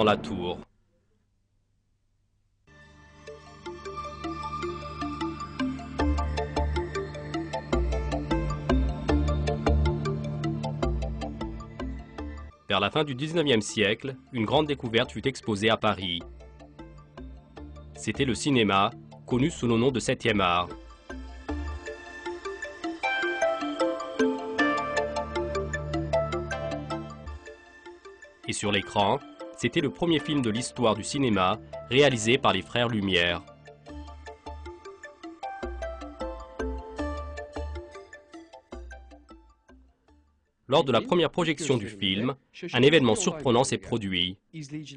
dans la tour. Vers la fin du 19e siècle, une grande découverte fut exposée à Paris. C'était le cinéma, connu sous le nom de 7e art. Et sur l'écran, c'était le premier film de l'histoire du cinéma réalisé par les frères Lumière. Lors de la première projection du film, un événement surprenant s'est produit.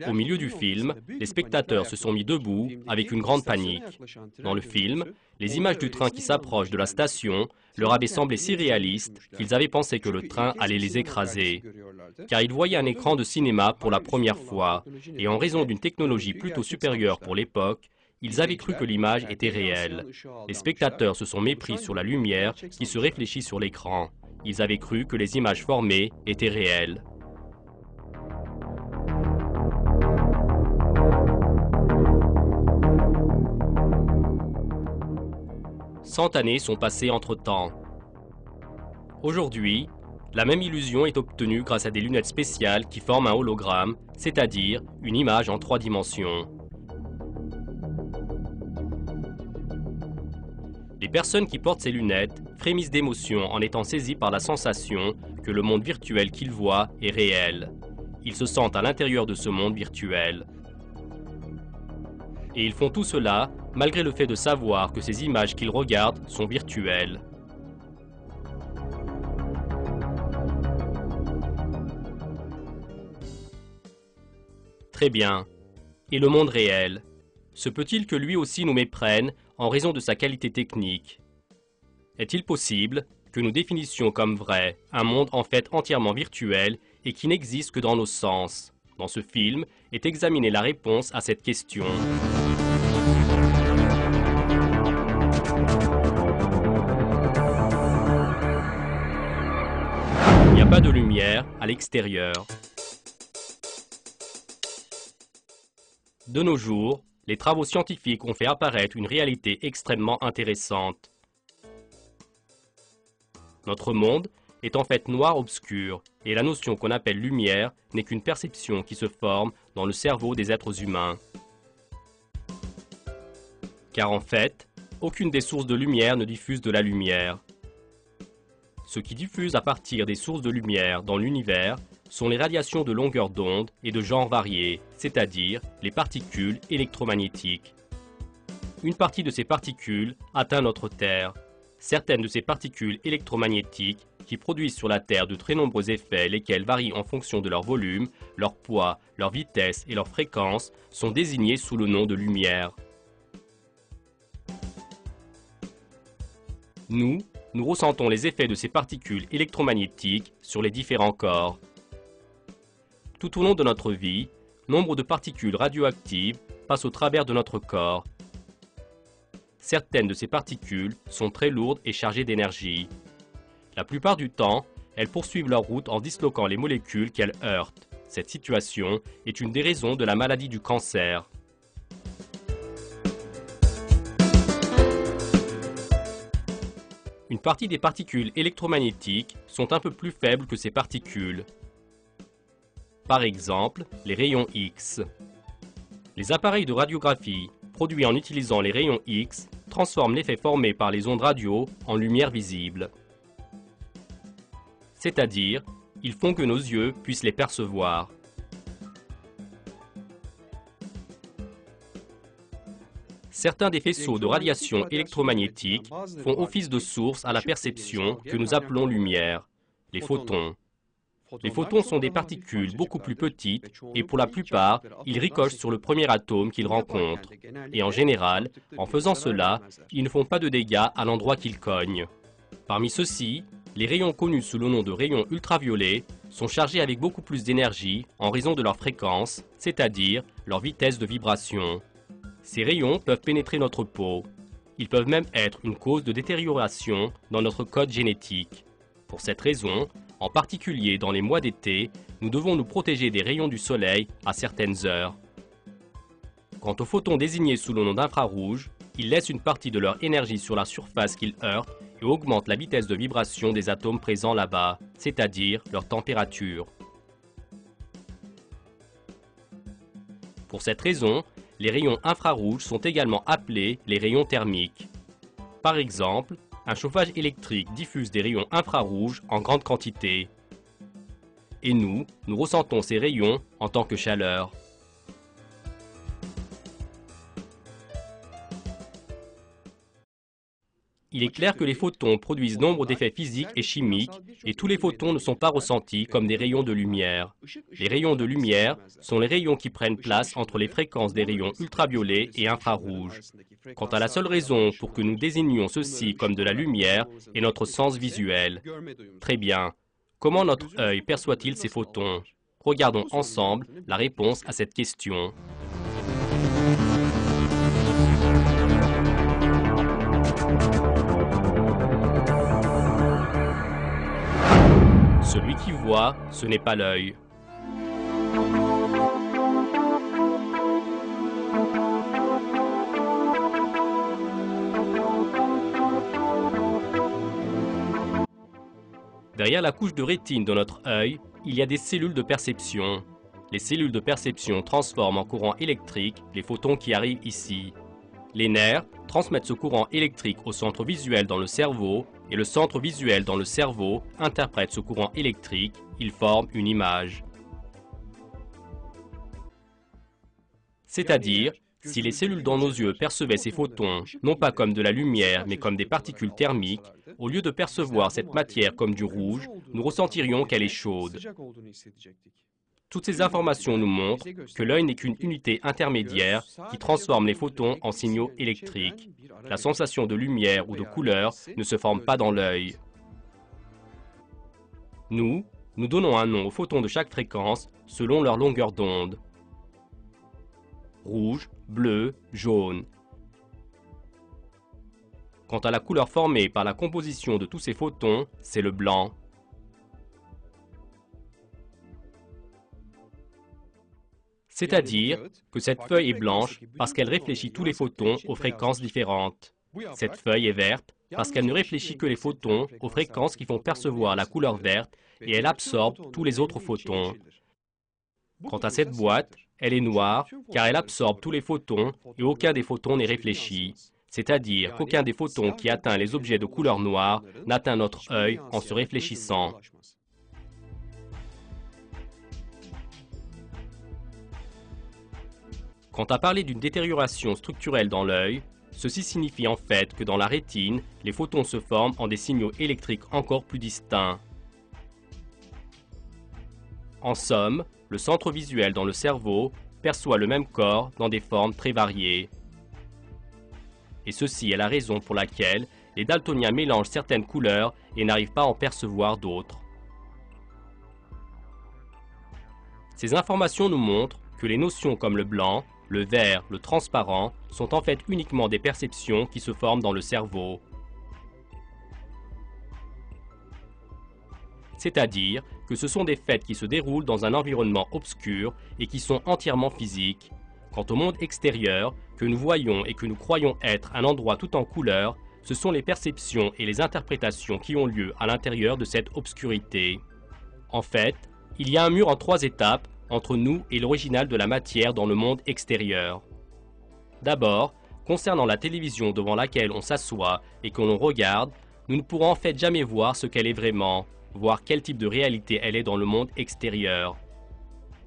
Au milieu du film, les spectateurs se sont mis debout avec une grande panique. Dans le film, les images du train qui s'approche de la station leur avaient semblé si réalistes qu'ils avaient pensé que le train allait les écraser. Car ils voyaient un écran de cinéma pour la première fois, et en raison d'une technologie plutôt supérieure pour l'époque, ils avaient cru que l'image était réelle. Les spectateurs se sont mépris sur la lumière qui se réfléchit sur l'écran. Ils avaient cru que les images formées étaient réelles. Cent années sont passées entre-temps. Aujourd'hui, la même illusion est obtenue grâce à des lunettes spéciales qui forment un hologramme, c'est-à-dire une image en 3 dimensions. Les personnes qui portent ces lunettes frémissent d'émotion en étant saisies par la sensation que le monde virtuel qu'ils voient est réel. Ils se sentent à l'intérieur de ce monde virtuel. Et ils font tout cela malgré le fait de savoir que ces images qu'ils regardent sont virtuelles. Très bien. Et le monde réel? Se peut-il que lui aussi nous méprenne en raison de sa qualité technique? Est-il possible que nous définissions comme vrai un monde en fait entièrement virtuel et qui n'existe que dans nos sens? Dans ce film est examinée la réponse à cette question. Il n'y a pas de lumière à l'extérieur. De nos jours, les travaux scientifiques ont fait apparaître une réalité extrêmement intéressante. Notre monde est en fait noir-obscur, et la notion qu'on appelle lumière n'est qu'une perception qui se forme dans le cerveau des êtres humains. Car en fait, aucune des sources de lumière ne diffuse de la lumière. Ce qui diffuse à partir des sources de lumière dans l'univers sont les radiations de longueur d'onde et de genres variés, c'est-à-dire les particules électromagnétiques. Une partie de ces particules atteint notre Terre. Certaines de ces particules électromagnétiques, qui produisent sur la Terre de très nombreux effets, lesquels varient en fonction de leur volume, leur poids, leur vitesse et leur fréquence, sont désignées sous le nom de lumière. Nous ressentons les effets de ces particules électromagnétiques sur les différents corps. Tout au long de notre vie, nombre de particules radioactives passent au travers de notre corps. Certaines de ces particules sont très lourdes et chargées d'énergie. La plupart du temps, elles poursuivent leur route en disloquant les molécules qu'elles heurtent. Cette situation est une des raisons de la maladie du cancer. Une partie des particules électromagnétiques sont un peu plus faibles que ces particules. Par exemple, les rayons X. Les appareils de radiographie produits en utilisant les rayons X transforment l'effet formé par les ondes radio en lumière visible. C'est-à-dire, ils font que nos yeux puissent les percevoir. Certains des faisceaux de radiation électromagnétique font office de source à la perception que nous appelons lumière, les photons. Les photons sont des particules beaucoup plus petites et pour la plupart, ils ricochent sur le premier atome qu'ils rencontrent. Et en général, en faisant cela, ils ne font pas de dégâts à l'endroit qu'ils cognent. Parmi ceux-ci, les rayons connus sous le nom de rayons ultraviolets sont chargés avec beaucoup plus d'énergie en raison de leur fréquence, c'est-à-dire leur vitesse de vibration. Ces rayons peuvent pénétrer notre peau. Ils peuvent même être une cause de détérioration dans notre code génétique. Pour cette raison, En particulier dans les mois d'été, nous devons nous protéger des rayons du soleil à certaines heures. Quant aux photons désignés sous le nom d'infrarouges, ils laissent une partie de leur énergie sur la surface qu'ils heurtent et augmentent la vitesse de vibration des atomes présents là-bas, c'est-à-dire leur température. Pour cette raison, les rayons infrarouges sont également appelés les rayons thermiques. Par exemple, un chauffage électrique diffuse des rayons infrarouges en grande quantité. Et nous ressentons ces rayons en tant que chaleur. Il est clair que les photons produisent nombre d'effets physiques et chimiques, et tous les photons ne sont pas ressentis comme des rayons de lumière. Les rayons de lumière sont les rayons qui prennent place entre les fréquences des rayons ultraviolets et infrarouges. Quant à la seule raison pour que nous désignions ceci comme de la lumière est notre sens visuel. Très bien. Comment notre œil perçoit-il ces photons? Regardons ensemble la réponse à cette question. Celui qui voit, ce n'est pas l'œil. Derrière la couche de rétine de notre œil, il y a des cellules de perception. Les cellules de perception transforment en courant électrique les photons qui arrivent ici. Les nerfs transmettent ce courant électrique au centre visuel dans le cerveau et le centre visuel dans le cerveau interprète ce courant électrique, il forme une image. C'est-à-dire, si les cellules dans nos yeux percevaient ces photons non pas comme de la lumière mais comme des particules thermiques, au lieu de percevoir cette matière comme du rouge, nous ressentirions qu'elle est chaude. Toutes ces informations nous montrent que l'œil n'est qu'une unité intermédiaire qui transforme les photons en signaux électriques. La sensation de lumière ou de couleur ne se forme pas dans l'œil. Nous donnons un nom aux photons de chaque fréquence selon leur longueur d'onde. Rouge, bleu, jaune. Quant à la couleur formée par la composition de tous ces photons, c'est le blanc. C'est-à-dire que cette feuille est blanche parce qu'elle réfléchit tous les photons aux fréquences différentes. Cette feuille est verte parce qu'elle ne réfléchit que les photons aux fréquences qui font percevoir la couleur verte et elle absorbe tous les autres photons. Quant à cette boîte, elle est noire car elle absorbe tous les photons et aucun des photons n'est réfléchi. C'est-à-dire qu'aucun des photons qui atteint les objets de couleur noire n'atteint notre œil en se réfléchissant. Quant à parler d'une détérioration structurelle dans l'œil, ceci signifie en fait que dans la rétine, les photons se forment en des signaux électriques encore plus distincts. En somme, le centre visuel dans le cerveau perçoit le même corps dans des formes très variées. Et ceci est la raison pour laquelle les daltoniens mélangent certaines couleurs et n'arrivent pas à en percevoir d'autres. Ces informations nous montrent que les notions comme le blanc, le vert, le transparent sont en fait uniquement des perceptions qui se forment dans le cerveau. C'est-à-dire que ce sont des faits qui se déroulent dans un environnement obscur et qui sont entièrement physiques. Quant au monde extérieur, que nous voyons et que nous croyons être un endroit tout en couleurs, ce sont les perceptions et les interprétations qui ont lieu à l'intérieur de cette obscurité. En fait, il y a un mur en 3 étapes entre nous et l'original de la matière dans le monde extérieur. D'abord, concernant la télévision devant laquelle on s'assoit et que l'on regarde, nous ne pourrons en fait jamais voir ce qu'elle est vraiment, voir quel type de réalité elle est dans le monde extérieur.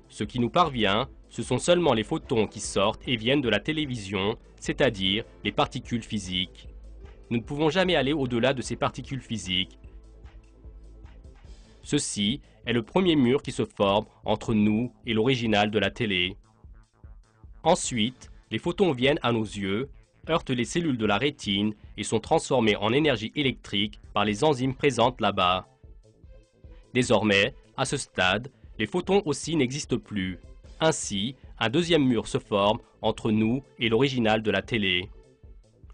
Ce qui nous parvient, ce sont seulement les photons qui sortent et viennent de la télévision, c'est-à-dire les particules physiques. Nous ne pouvons jamais aller au-delà de ces particules physiques. Ceci est le premier mur qui se forme entre nous et l'original de la télé. Ensuite, les photons viennent à nos yeux, heurtent les cellules de la rétine et sont transformés en énergie électrique par les enzymes présentes là-bas. Désormais, à ce stade, les photons aussi n'existent plus. Ainsi, un deuxième mur se forme entre nous et l'original de la télé.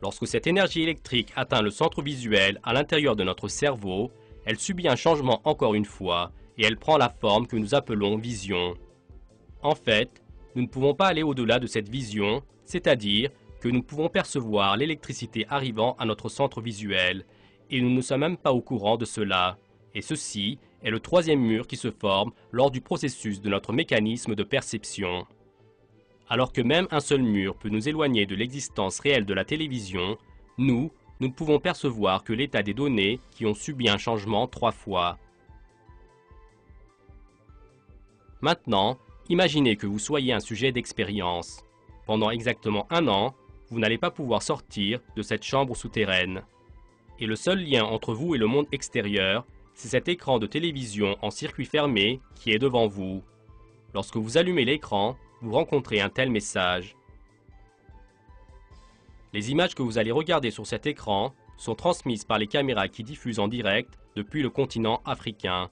Lorsque cette énergie électrique atteint le centre visuel à l'intérieur de notre cerveau, elle subit un changement encore une fois, et elle prend la forme que nous appelons vision. En fait, nous ne pouvons pas aller au-delà de cette vision, c'est-à-dire que nous pouvons percevoir l'électricité arrivant à notre centre visuel, et nous ne sommes même pas au courant de cela. Et ceci est le troisième mur qui se forme lors du processus de notre mécanisme de perception. Alors que même un seul mur peut nous éloigner de l'existence réelle de la télévision, nous ne pouvons percevoir que l'état des données qui ont subi un changement 3 fois. Maintenant, imaginez que vous soyez un sujet d'expérience. Pendant exactement 1 an, vous n'allez pas pouvoir sortir de cette chambre souterraine. Et le seul lien entre vous et le monde extérieur, c'est cet écran de télévision en circuit fermé qui est devant vous. Lorsque vous allumez l'écran, vous rencontrez un tel message. Les images que vous allez regarder sur cet écran sont transmises par les caméras qui diffusent en direct depuis le continent africain.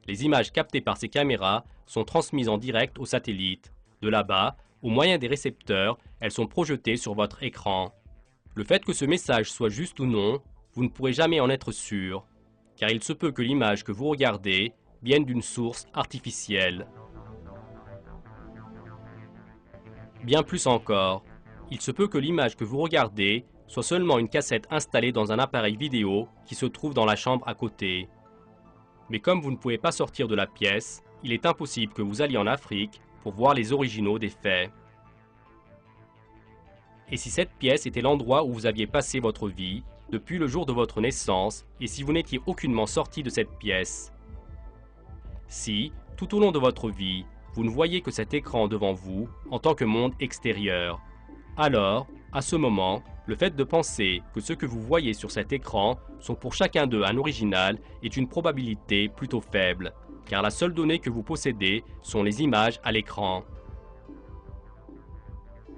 Les images captées par ces caméras sont transmises en direct au satellite. De là-bas, au moyen des récepteurs, elles sont projetées sur votre écran. Le fait que ce message soit juste ou non, vous ne pourrez jamais en être sûr, car il se peut que l'image que vous regardez vienne d'une source artificielle. Bien plus encore, il se peut que l'image que vous regardez soit seulement une cassette installée dans un appareil vidéo qui se trouve dans la chambre à côté. Mais comme vous ne pouvez pas sortir de la pièce, il est impossible que vous alliez en Afrique pour voir les originaux des faits. Et si cette pièce était l'endroit où vous aviez passé votre vie, depuis le jour de votre naissance, et si vous n'étiez aucunement sorti de cette pièce? Si, tout au long de votre vie, vous ne voyez que cet écran devant vous en tant que monde extérieur, alors, à ce moment, le fait de penser que ce que vous voyez sur cet écran sont pour chacun d'eux un original est une probabilité plutôt faible, car la seule donnée que vous possédez sont les images à l'écran.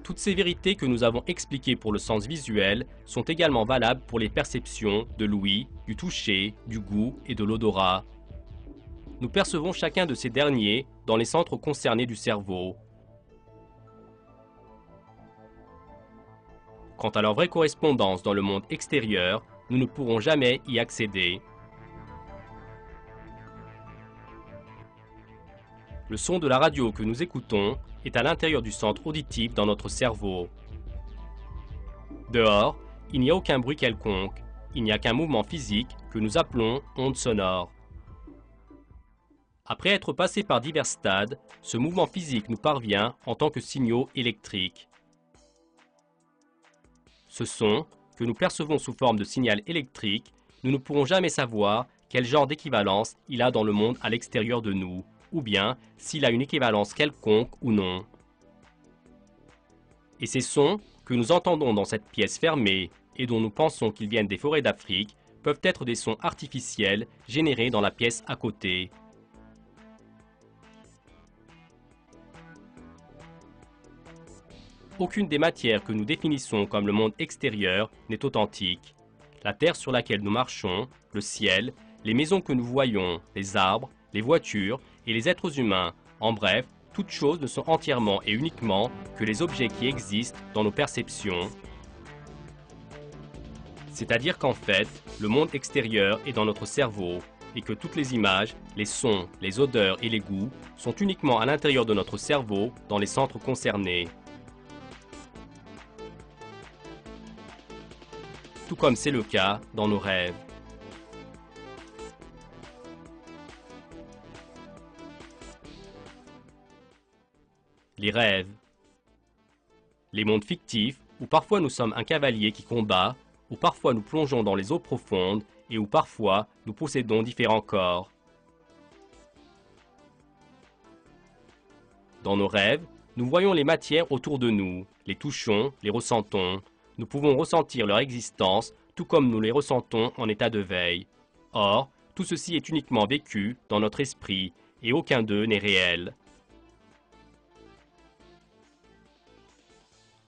Toutes ces vérités que nous avons expliquées pour le sens visuel sont également valables pour les perceptions de l'ouïe, du toucher, du goût et de l'odorat. Nous percevons chacun de ces derniers dans les centres concernés du cerveau. Quant à leur vraie correspondance dans le monde extérieur, nous ne pourrons jamais y accéder. Le son de la radio que nous écoutons est à l'intérieur du centre auditif dans notre cerveau. Dehors, il n'y a aucun bruit quelconque, il n'y a qu'un mouvement physique que nous appelons onde sonore. Après être passé par divers stades, ce mouvement physique nous parvient en tant que signaux électriques. Ce son, que nous percevons sous forme de signal électrique, nous ne pourrons jamais savoir quel genre d'équivalence il a dans le monde à l'extérieur de nous, ou bien s'il a une équivalence quelconque ou non. Et ces sons que nous entendons dans cette pièce fermée et dont nous pensons qu'ils viennent des forêts d'Afrique peuvent être des sons artificiels générés dans la pièce à côté. Aucune des matières que nous définissons comme le monde extérieur n'est authentique. La terre sur laquelle nous marchons, le ciel, les maisons que nous voyons, les arbres, les voitures et les êtres humains, en bref, toutes choses ne sont entièrement et uniquement que les objets qui existent dans nos perceptions. C'est-à-dire qu'en fait, le monde extérieur est dans notre cerveau et que toutes les images, les sons, les odeurs et les goûts sont uniquement à l'intérieur de notre cerveau dans les centres concernés. Tout comme c'est le cas dans nos rêves. Les rêves. Les mondes fictifs, où parfois nous sommes un cavalier qui combat, où parfois nous plongeons dans les eaux profondes et où parfois nous possédons différents corps. Dans nos rêves, nous voyons les matières autour de nous, les touchons, les ressentons. Nous pouvons ressentir leur existence tout comme nous les ressentons en état de veille. Or, tout ceci est uniquement vécu dans notre esprit et aucun d'eux n'est réel.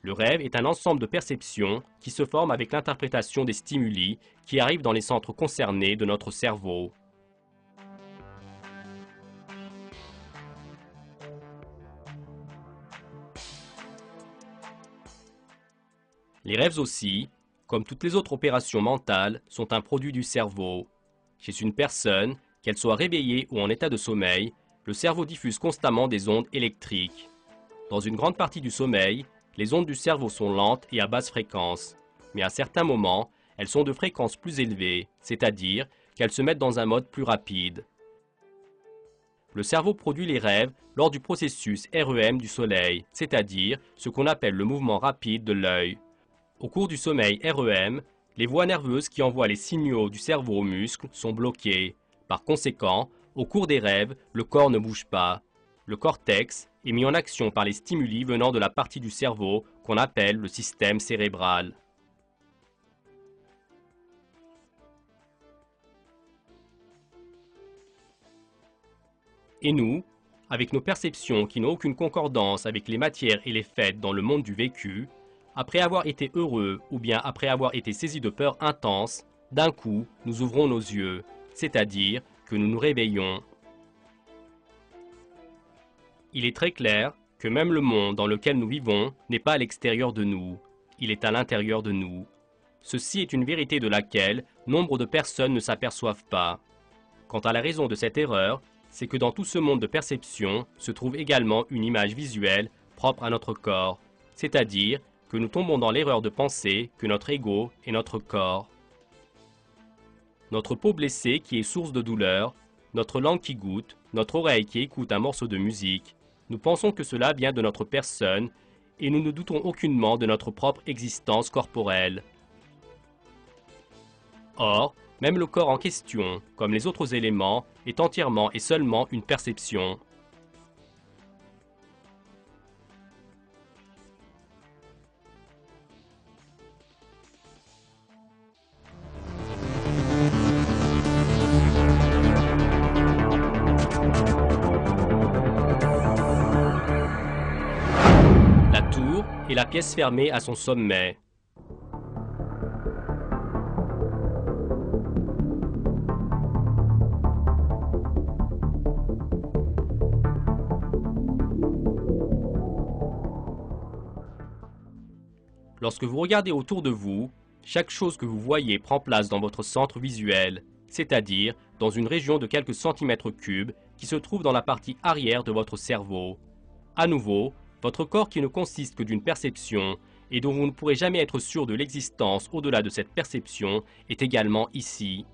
Le rêve est un ensemble de perceptions qui se forment avec l'interprétation des stimuli qui arrivent dans les centres concernés de notre cerveau. Les rêves aussi, comme toutes les autres opérations mentales, sont un produit du cerveau. Chez une personne, qu'elle soit réveillée ou en état de sommeil, le cerveau diffuse constamment des ondes électriques. Dans une grande partie du sommeil, les ondes du cerveau sont lentes et à basse fréquence, mais à certains moments, elles sont de fréquence plus élevée, c'est-à-dire qu'elles se mettent dans un mode plus rapide. Le cerveau produit les rêves lors du processus REM du soleil, c'est-à-dire ce qu'on appelle le mouvement rapide de l'œil. Au cours du sommeil REM, les voies nerveuses qui envoient les signaux du cerveau aux muscles sont bloquées. Par conséquent, au cours des rêves, le corps ne bouge pas. Le cortex est mis en action par les stimuli venant de la partie du cerveau qu'on appelle le système cérébral. Et nous, avec nos perceptions qui n'ont aucune concordance avec les matières et les faits dans le monde du vécu, après avoir été heureux ou bien après avoir été saisis de peur intense, d'un coup, nous ouvrons nos yeux, c'est-à-dire que nous nous réveillons. Il est très clair que même le monde dans lequel nous vivons n'est pas à l'extérieur de nous, il est à l'intérieur de nous. Ceci est une vérité de laquelle nombre de personnes ne s'aperçoivent pas. Quant à la raison de cette erreur, c'est que dans tout ce monde de perception se trouve également une image visuelle propre à notre corps, c'est-à-dire que nous tombons dans l'erreur de penser que notre ego est notre corps. Notre peau blessée qui est source de douleur, notre langue qui goûte, notre oreille qui écoute un morceau de musique, nous pensons que cela vient de notre personne et nous ne doutons aucunement de notre propre existence corporelle. Or, même le corps en question, comme les autres éléments, est entièrement et seulement une perception. La tour est la pièce fermée à son sommet. Lorsque vous regardez autour de vous, chaque chose que vous voyez prend place dans votre centre visuel, c'est-à-dire dans une région de quelques centimètres cubes qui se trouve dans la partie arrière de votre cerveau. À nouveau, votre corps qui ne consiste que d'une perception et dont vous ne pourrez jamais être sûr de l'existence au-delà de cette perception est également ici.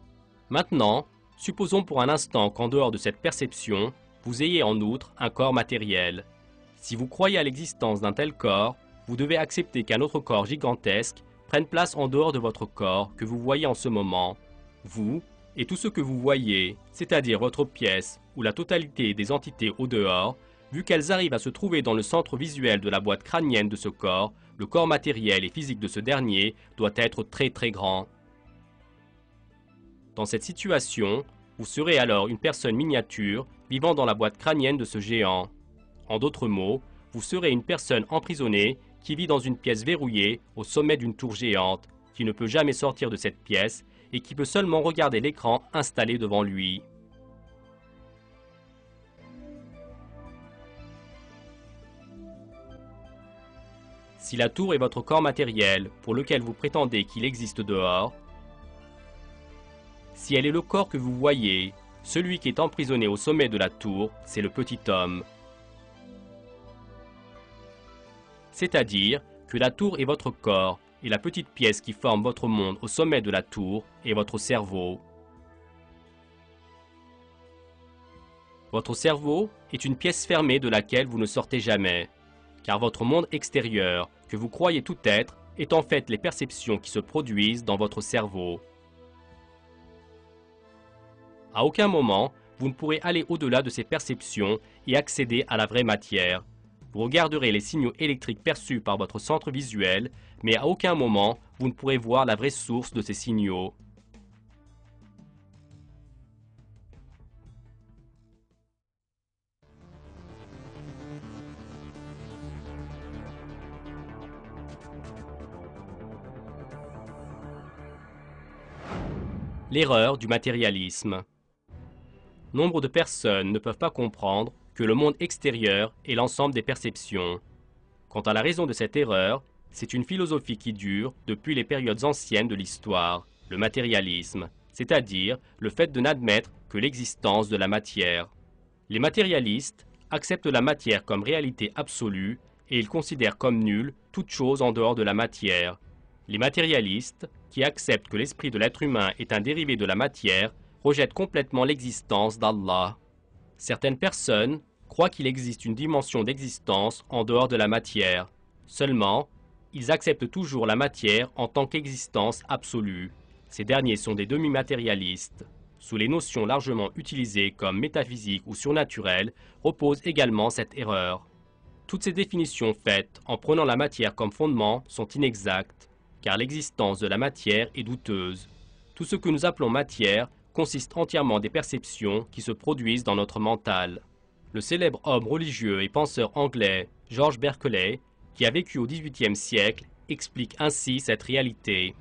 Maintenant, supposons pour un instant qu'en dehors de cette perception, vous ayez en outre un corps matériel. Si vous croyez à l'existence d'un tel corps, vous devez accepter qu'un autre corps gigantesque prenne place en dehors de votre corps que vous voyez en ce moment. Vous et tout ce que vous voyez, c'est-à-dire votre pièce ou la totalité des entités au dehors, vu qu'elles arrivent à se trouver dans le centre visuel de la boîte crânienne de ce corps, le corps matériel et physique de ce dernier doit être très très grand. Dans cette situation, vous serez alors une personne miniature vivant dans la boîte crânienne de ce géant. En d'autres mots, vous serez une personne emprisonnée qui vit dans une pièce verrouillée au sommet d'une tour géante, qui ne peut jamais sortir de cette pièce et qui peut seulement regarder l'écran installé devant lui. Si la tour est votre corps matériel pour lequel vous prétendez qu'il existe dehors, si elle est le corps que vous voyez, celui qui est emprisonné au sommet de la tour, c'est le petit homme. C'est-à-dire que la tour est votre corps et la petite pièce qui forme votre monde au sommet de la tour est votre cerveau. Votre cerveau est une pièce fermée de laquelle vous ne sortez jamais, car votre monde extérieur, que vous croyez tout être, est en fait les perceptions qui se produisent dans votre cerveau. À aucun moment, vous ne pourrez aller au-delà de ces perceptions et accéder à la vraie matière. Vous regarderez les signaux électriques perçus par votre centre visuel, mais à aucun moment, vous ne pourrez voir la vraie source de ces signaux. L'erreur du matérialisme. Nombre de personnes ne peuvent pas comprendre que le monde extérieur est l'ensemble des perceptions. Quant à la raison de cette erreur, c'est une philosophie qui dure depuis les périodes anciennes de l'histoire, le matérialisme, c'est-à-dire le fait de n'admettre que l'existence de la matière. Les matérialistes acceptent la matière comme réalité absolue et ils considèrent comme nulle toute chose en dehors de la matière. Les matérialistes, qui acceptent que l'esprit de l'être humain est un dérivé de la matière, rejettent complètement l'existence d'Allah. Certaines personnes croient qu'il existe une dimension d'existence en dehors de la matière. Seulement, ils acceptent toujours la matière en tant qu'existence absolue. Ces derniers sont des demi-matérialistes. Sous les notions largement utilisées comme métaphysiques ou surnaturelles, repose également cette erreur. Toutes ces définitions faites en prenant la matière comme fondement sont inexactes, car l'existence de la matière est douteuse. Tout ce que nous appelons matière consiste entièrement des perceptions qui se produisent dans notre mental. Le célèbre homme religieux et penseur anglais George Berkeley, qui a vécu au XVIIIe siècle, explique ainsi cette réalité.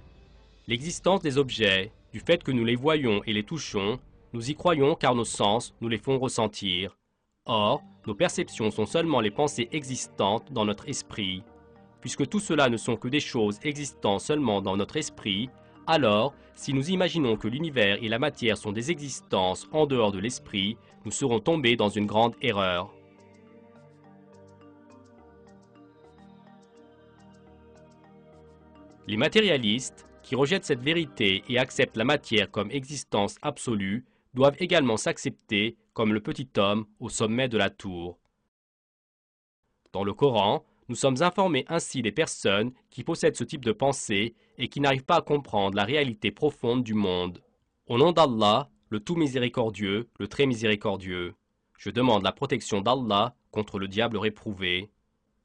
L'existence des objets, du fait que nous les voyons et les touchons, nous y croyons car nos sens nous les font ressentir. Or, nos perceptions sont seulement les pensées existantes dans notre esprit. Puisque tout cela ne sont que des choses existant seulement dans notre esprit, alors, si nous imaginons que l'univers et la matière sont des existences en dehors de l'esprit, nous serons tombés dans une grande erreur. Les matérialistes, qui rejettent cette vérité et acceptent la matière comme existence absolue, doivent également s'accepter comme le petit homme au sommet de la tour. Dans le Coran, nous sommes informés ainsi des personnes qui possèdent ce type de pensée et qui n'arrivent pas à comprendre la réalité profonde du monde. Au nom d'Allah, le tout miséricordieux, le très miséricordieux, je demande la protection d'Allah contre le diable réprouvé.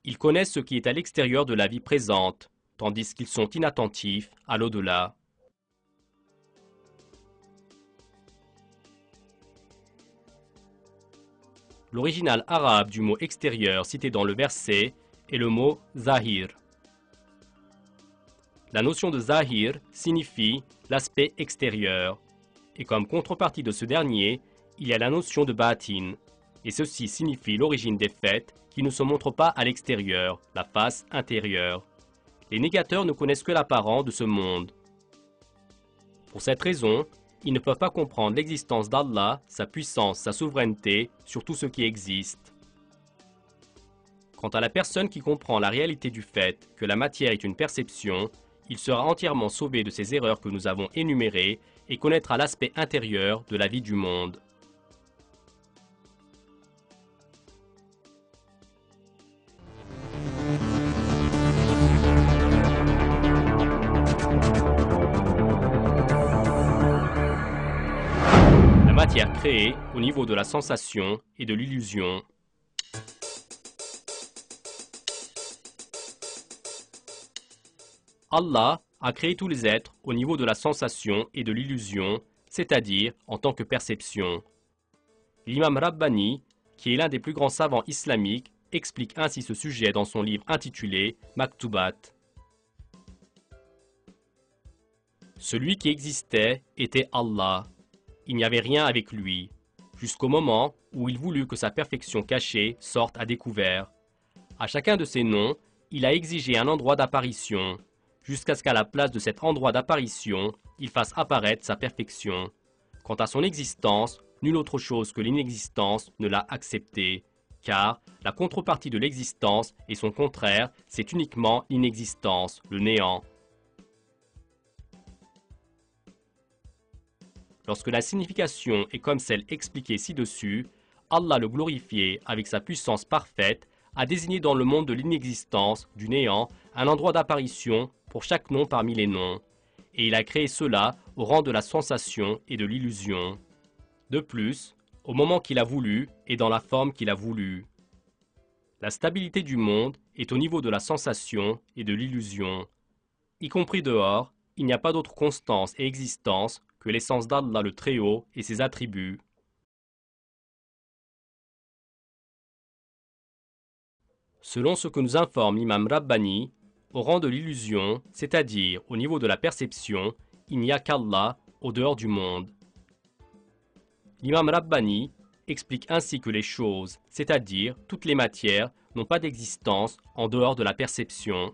Ils connaissent ce qui est à l'extérieur de la vie présente, tandis qu'ils sont inattentifs à l'au-delà. L'original arabe du mot extérieur cité dans le verset est le mot zahir. La notion de zahir signifie l'aspect extérieur, et comme contrepartie de ce dernier, il y a la notion de batin, et ceci signifie l'origine des faits qui ne se montrent pas à l'extérieur, la face intérieure. Les négateurs ne connaissent que l'apparent de ce monde. Pour cette raison, ils ne peuvent pas comprendre l'existence d'Allah, sa puissance, sa souveraineté sur tout ce qui existe. Quant à la personne qui comprend la réalité du fait que la matière est une perception, il sera entièrement sauvé de ces erreurs que nous avons énumérées et connaîtra l'aspect intérieur de la vie du monde. La matière créée au niveau de la sensation et de l'illusion. Allah a créé tous les êtres au niveau de la sensation et de l'illusion, c'est-à-dire en tant que perception. L'imam Rabbani, qui est l'un des plus grands savants islamiques, explique ainsi ce sujet dans son livre intitulé Maktubat. Celui qui existait était Allah. Il n'y avait rien avec lui, jusqu'au moment où il voulut que sa perfection cachée sorte à découvert. À chacun de ces noms, il a exigé un endroit d'apparition, jusqu'à ce qu'à la place de cet endroit d'apparition, il fasse apparaître sa perfection. Quant à son existence, nulle autre chose que l'inexistence ne l'a acceptée, car la contrepartie de l'existence et son contraire, c'est uniquement l'inexistence, le néant. Lorsque la signification est comme celle expliquée ci-dessus, Allah le glorifié avec sa puissance parfaite a désigné dans le monde de l'inexistence, du néant, un endroit d'apparition pour chaque nom parmi les noms, et il a créé cela au rang de la sensation et de l'illusion. De plus, au moment qu'il a voulu et dans la forme qu'il a voulu. La stabilité du monde est au niveau de la sensation et de l'illusion. Y compris dehors, il n'y a pas d'autre constance et existence que l'essence d'Allah le Très-Haut et ses attributs. Selon ce que nous informe l'imam Rabbani, au rang de l'illusion, c'est-à-dire au niveau de la perception, il n'y a qu'Allah au dehors du monde. L'imam Rabbani explique ainsi que les choses, c'est-à-dire toutes les matières, n'ont pas d'existence en dehors de la perception.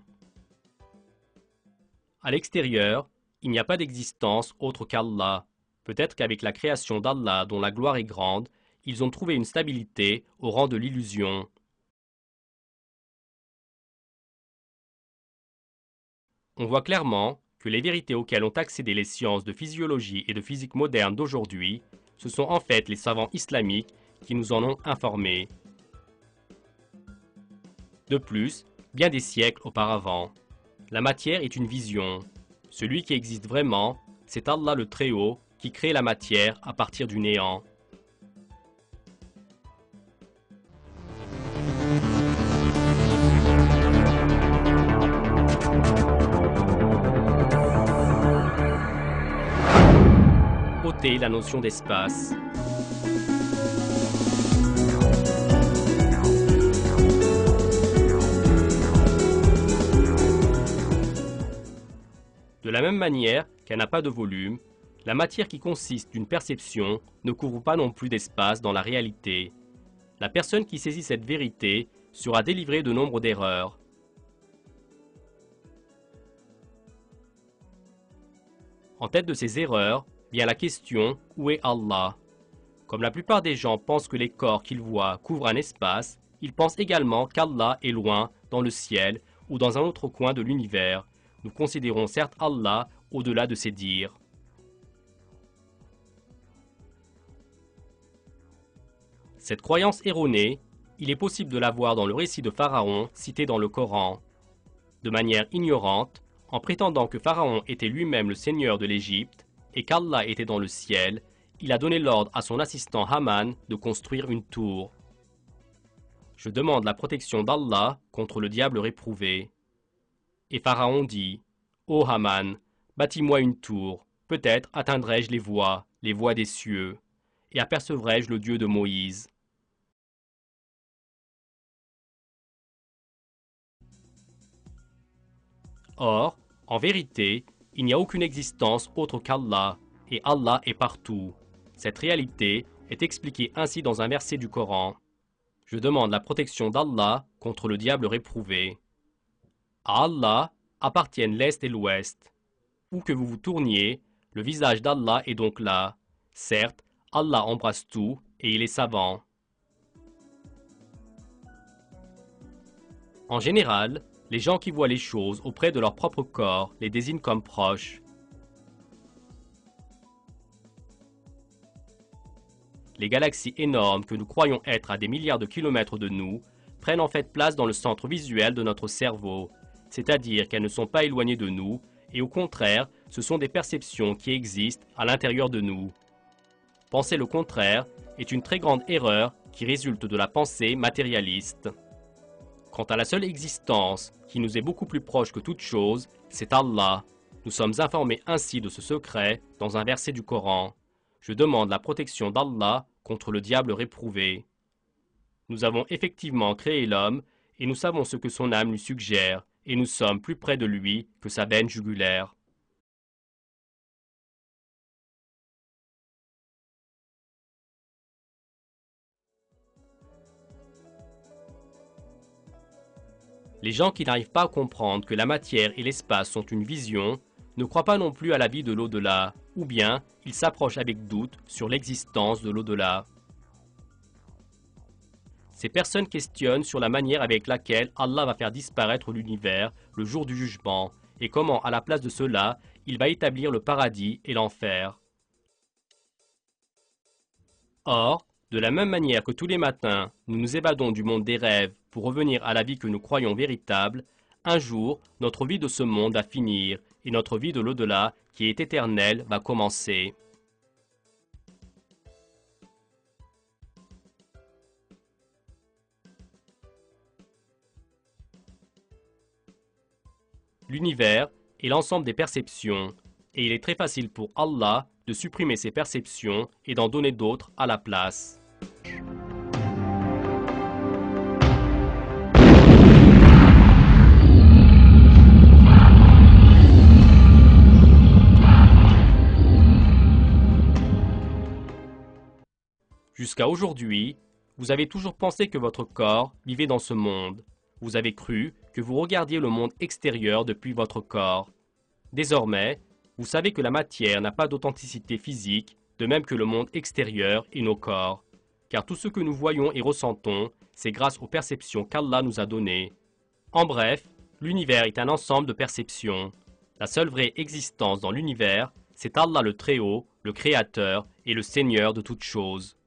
À l'extérieur, il n'y a pas d'existence autre qu'Allah, Peut-être qu'avec la création d'Allah, dont la gloire est grande, ils ont trouvé une stabilité au rang de l'illusion. On voit clairement que les vérités auxquelles ont accédé les sciences de physiologie et de physique moderne d'aujourd'hui, ce sont en fait les savants islamiques qui nous en ont informés. De plus, bien des siècles auparavant, la matière est une vision. Celui qui existe vraiment, c'est Allah le Très-Haut qui crée la matière à partir du néant. Ôtez la notion d'espace. De la même manière qu'elle n'a pas de volume, la matière qui consiste d'une perception ne couvre pas non plus d'espace dans la réalité. La personne qui saisit cette vérité sera délivrée de nombre d'erreurs. En tête de ces erreurs vient la question « Où est Allah ?» Comme la plupart des gens pensent que les corps qu'ils voient couvrent un espace, ils pensent également qu'Allah est loin, dans le ciel ou dans un autre coin de l'univers. Nous considérons certes Allah au-delà de ces dires. Cette croyance erronée, il est possible de la voir dans le récit de Pharaon cité dans le Coran. De manière ignorante, en prétendant que Pharaon était lui-même le seigneur de l'Égypte et qu'Allah était dans le ciel, il a donné l'ordre à son assistant Haman de construire une tour. Je demande la protection d'Allah contre le diable réprouvé. Et Pharaon dit, « Ô Haman, bâtis-moi une tour, peut-être atteindrai-je les voies des cieux, et apercevrai-je le Dieu de Moïse. » Or, en vérité, il n'y a aucune existence autre qu'Allah, et Allah est partout. Cette réalité est expliquée ainsi dans un verset du Coran. Je demande la protection d'Allah contre le diable réprouvé. À Allah appartiennent l'Est et l'Ouest. Où que vous vous tourniez, le visage d'Allah est donc là. Certes, Allah embrasse tout et il est savant. En général, les gens qui voient les choses auprès de leur propre corps les désignent comme proches. Les galaxies énormes que nous croyons être à des milliards de kilomètres de nous prennent en fait place dans le centre visuel de notre cerveau, c'est-à-dire qu'elles ne sont pas éloignées de nous, et au contraire, ce sont des perceptions qui existent à l'intérieur de nous. Penser le contraire est une très grande erreur qui résulte de la pensée matérialiste. Quant à la seule existence qui nous est beaucoup plus proche que toute chose, c'est Allah. Nous sommes informés ainsi de ce secret dans un verset du Coran. Je demande la protection d'Allah contre le diable réprouvé. Nous avons effectivement créé l'homme et nous savons ce que son âme lui suggère, et nous sommes plus près de lui que sa veine jugulaire. Les gens qui n'arrivent pas à comprendre que la matière et l'espace sont une vision ne croient pas non plus à la vie de l'au-delà, ou bien ils s'approchent avec doute sur l'existence de l'au-delà. Ces personnes questionnent sur la manière avec laquelle Allah va faire disparaître l'univers le jour du jugement et comment, à la place de cela, il va établir le paradis et l'enfer. Or, de la même manière que tous les matins, nous nous évadons du monde des rêves pour revenir à la vie que nous croyons véritable, un jour, notre vie de ce monde va finir et notre vie de l'au-delà, qui est éternelle, va commencer. L'univers est l'ensemble des perceptions, et il est très facile pour Allah de supprimer ces perceptions et d'en donner d'autres à la place. Jusqu'à aujourd'hui, vous avez toujours pensé que votre corps vivait dans ce monde. Vous avez cru que vous regardiez le monde extérieur depuis votre corps. Désormais, Vous savez que la matière n'a pas d'authenticité physique, de même que le monde extérieur et nos corps. Car tout ce que nous voyons et ressentons, c'est grâce aux perceptions qu'Allah nous a données. En bref, l'univers est un ensemble de perceptions. La seule vraie existence dans l'univers, c'est Allah le Très-Haut, le Créateur et le Seigneur de toutes choses.